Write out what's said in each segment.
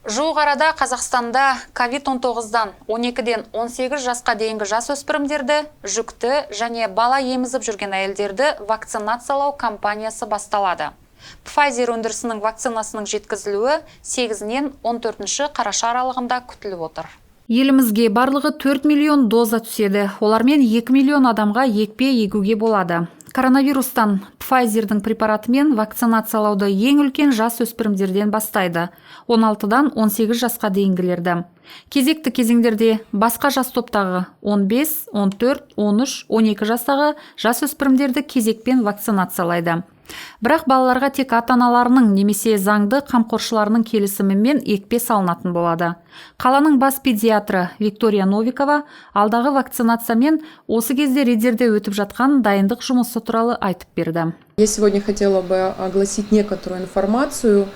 Жуық арада Қазақстанда COVID-19-дан 12-ден 18 жасқа дейінгі жасөспірімдерді, жүкті және бала емізіп жүрген әйелдерді вакцинациялау кампаниясы басталады. Pfizer өндірісінің вакцинасының жеткізілуі 8-нен 14 қараша аралығында күтіліп отыр. Елімізге барлығы 4 миллион доза түседі. Олармен 2 миллион адамға екпе егуге болады. Коронавирустан Pfizer'дің препаратымен вакцинациялауды ең үлкен жас өспірімдерден бастайды. 16-дан 18 жасқа дейінгілерді. Кезекті кезеңдерде басқа жас топтағы 15, 14, 13, 12 жастағы жас өспірімдерді кезекпен вакцинациялайды. Бірақ балаларға тек ата-аналарының немесе заңды қамқоршыларының келісімімен екпе салынатын болады. Қаланың бас педиатры Виктория Новикова алдағы вакцинациямен осы кезде Риддерде өтіп жатқан дайындық жұмысы туралы айтып берді. Я сегодня хотела бы огласить некоторую информацию.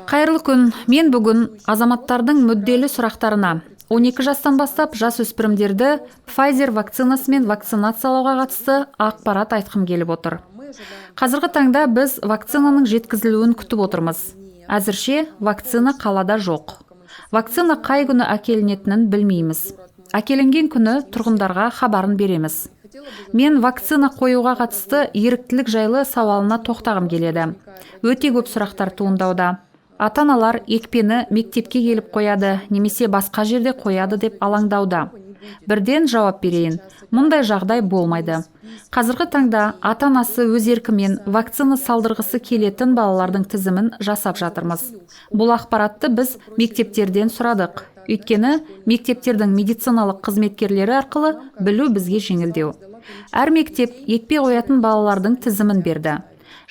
Қайырлы күн, мен бүгін азаматтардың мүдделі сұрақтарына 12 жастан бастап жас өспірімдерді Pfizer вакцинасымен вакцинациялауға қатысты ақпарат айтқым келіп отыр. Қазіргі таңда біз вакцинаның жеткізілуін күтіп отырмыз. Әзірше вакцина қалада жоқ. Вакцина қай күні әкелінетінін білмейміз. Әкелінген күні тұрғындарға хабарын береміз. Мен вакцина қоюға қатысты еріктілік жайлы сауалына тоқтағым келеді. Өте көп сұрақтар туындауда. Ата-аналар екпені мектепке келіп қояды, немесе басқа жерде қояды деп алаңдауда. Бірден жауап берейін. Мұндай жағдай болмайды. Қазіргі таңда ата-анасы өз еркімен вакцина салдырғысы келетін балалардың тізімін жасап жатырмыз. Бұл ақпаратты біз мектептерден сұрадық. Өйткені мектептердің медициналық қызметкерлері арқылы білу бізге жеңілдеу. Әр мектеп екпе қоятын балалардың тізімін берді.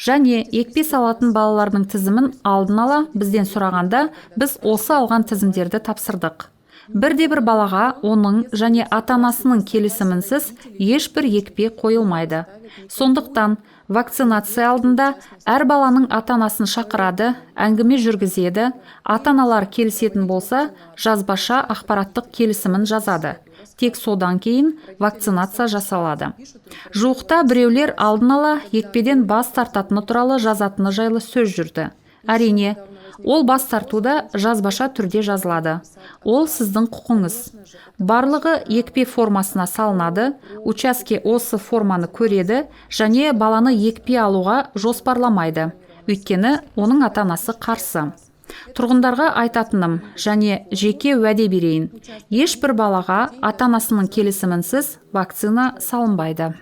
Және екпе салатын балалардың тізімін алдын ала бізден сұрағанда біз осы алған тізімдерді тапсырдық. Бірде-бір балаға оның және ата-анасының келісімінсіз ешбір екпе қойылмайды. Сондықтан вакцинация алдында әр баланың ата-анасын шақырады, әңгіме жүргізеді, ата-аналар келісетін болса, жазбаша ақпараттық келісімін жазады. Тек содан кейін вакцинация жасалады. Жуықта біреулер алдын ала екпеден бас тартатыны туралы жазатыны жайлы сөз жүрді. Әрине, ол бас тартуда жазбаша түрде жазылады. Ол сіздің құқыңыз. Барлығы екпе формасына салынады, учаске осы форманы көреді және баланы екпе алуға жоспарламайды. Өйткені оның ата-анасы қарсы. Тұрғындарға айтатыным және жеке уәде берейін. Ешбір балаға ата-анасының келісімінсіз вакцина салынбайды.